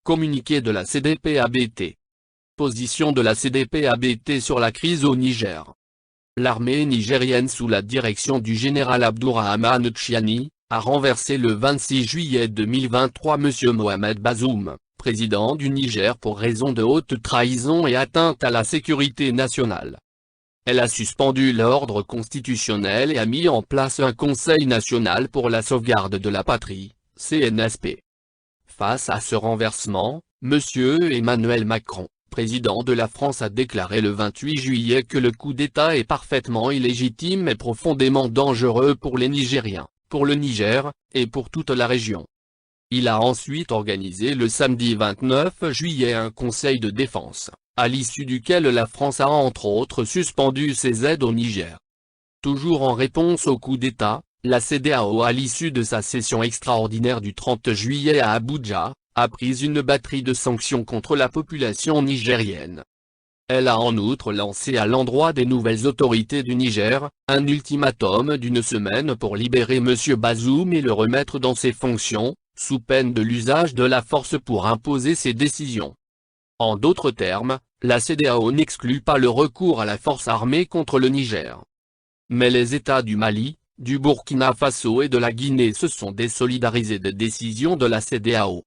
Communiqué de la CDPABT. Position de la CDPABT sur la crise au Niger. L'armée nigérienne sous la direction du général Abdourahmane Tchiani, a renversé le 26 juillet 2023 M. Mohamed Bazoum, président du Niger pour raison de haute trahison et atteinte à la sécurité nationale. Elle a suspendu l'ordre constitutionnel et a mis en place un Conseil national pour la sauvegarde de la patrie, CNSP. Face à ce renversement, M. Emmanuel Macron, président de la France, a déclaré le 28 juillet que le coup d'État est parfaitement illégitime et profondément dangereux pour les Nigériens, pour le Niger, et pour toute la région. Il a ensuite organisé le samedi 29 juillet un conseil de défense, à l'issue duquel la France a entre autres suspendu ses aides au Niger. Toujours en réponse au coup d'État, la CEDEAO, à l'issue de sa session extraordinaire du 30 juillet à Abuja, a pris une batterie de sanctions contre la population nigérienne. Elle a en outre lancé à l'endroit des nouvelles autorités du Niger, un ultimatum d'une semaine pour libérer M. Bazoum et le remettre dans ses fonctions, sous peine de l'usage de la force pour imposer ses décisions. En d'autres termes, la CEDEAO n'exclut pas le recours à la force armée contre le Niger. Mais les États du Mali, du Burkina Faso et de la Guinée se sont désolidarisés des décisions de la CEDEAO.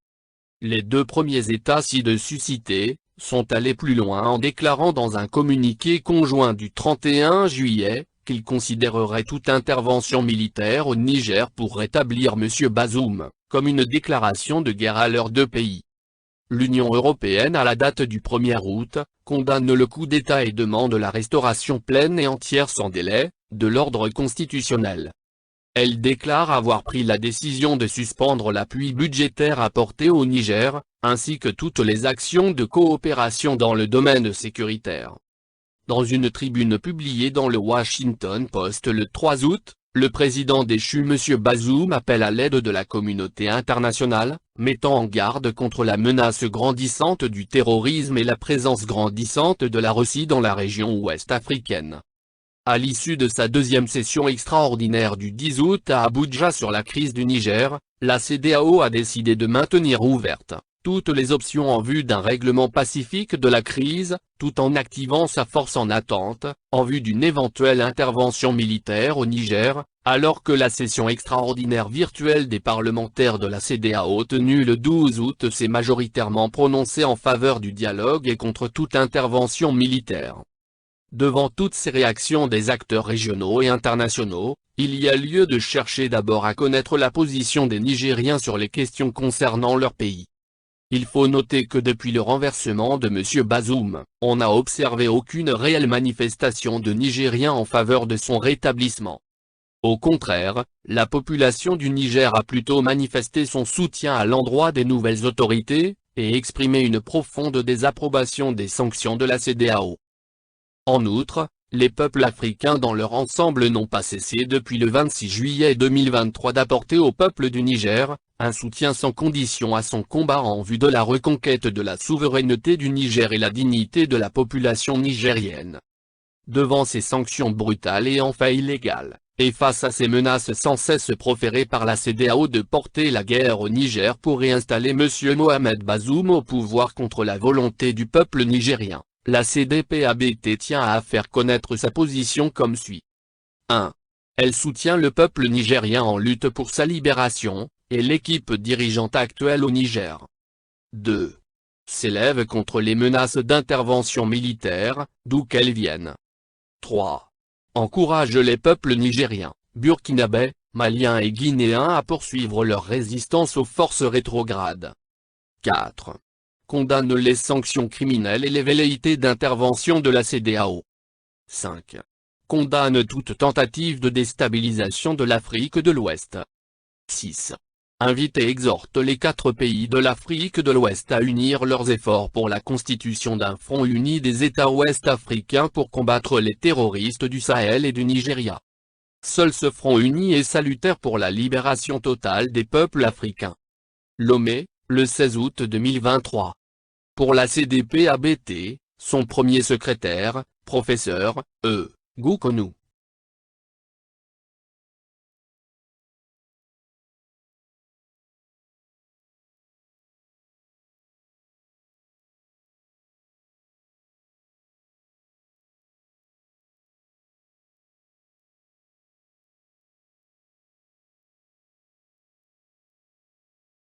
Les deux premiers États ci-dessus cités, sont allés plus loin en déclarant dans un communiqué conjoint du 31 juillet, qu'ils considéreraient toute intervention militaire au Niger pour rétablir M. Bazoum, comme une déclaration de guerre à leurs deux pays. L'Union européenne à la date du 1er août, condamne le coup d'État et demande la restauration pleine et entière sans délai, de l'ordre constitutionnel. Elle déclare avoir pris la décision de suspendre l'appui budgétaire apporté au Niger, ainsi que toutes les actions de coopération dans le domaine sécuritaire. Dans une tribune publiée dans le Washington Post le 3 août, le président déchu M. Bazoum appelle à l'aide de la communauté internationale, mettant en garde contre la menace grandissante du terrorisme et la présence grandissante de la Russie dans la région ouest africaine. À l'issue de sa deuxième session extraordinaire du 10 août à Abuja sur la crise du Niger, la CEDEAO a décidé de maintenir ouvertes toutes les options en vue d'un règlement pacifique de la crise, tout en activant sa force en attente, en vue d'une éventuelle intervention militaire au Niger, alors que la session extraordinaire virtuelle des parlementaires de la CEDEAO tenue le 12 août s'est majoritairement prononcée en faveur du dialogue et contre toute intervention militaire. Devant toutes ces réactions des acteurs régionaux et internationaux, il y a lieu de chercher d'abord à connaître la position des Nigériens sur les questions concernant leur pays. Il faut noter que depuis le renversement de M. Bazoum, on n'a observé aucune réelle manifestation de Nigériens en faveur de son rétablissement. Au contraire, la population du Niger a plutôt manifesté son soutien à l'endroit des nouvelles autorités, et exprimé une profonde désapprobation des sanctions de la CEDEAO. En outre, les peuples africains dans leur ensemble n'ont pas cessé depuis le 26 juillet 2023 d'apporter au peuple du Niger, un soutien sans condition à son combat en vue de la reconquête de la souveraineté du Niger et la dignité de la population nigérienne. Devant ces sanctions brutales et enfin illégales, et face à ces menaces sans cesse proférées par la CEDEAO de porter la guerre au Niger pour réinstaller M. Mohamed Bazoum au pouvoir contre la volonté du peuple nigérien, la CDPABT tient à faire connaître sa position comme suit. 1. Elle soutient le peuple nigérien en lutte pour sa libération, et l'équipe dirigeante actuelle au Niger. 2. S'élève contre les menaces d'intervention militaire, d'où qu'elles viennent. 3. Encourage les peuples nigériens, burkinabais, maliens et guinéens à poursuivre leur résistance aux forces rétrogrades. 4. Condamne les sanctions criminelles et les velléités d'intervention de la CEDEAO. 5. Condamne toute tentative de déstabilisation de l'Afrique de l'Ouest. 6. Invite et exhorte les 4 pays de l'Afrique de l'Ouest à unir leurs efforts pour la constitution d'un front uni des États ouest-africains pour combattre les terroristes du Sahel et du Nigeria. Seul ce front uni est salutaire pour la libération totale des peuples africains. Lomé, le 16 août 2023. Pour la CDPABT, son premier secrétaire, professeur, Goukonou.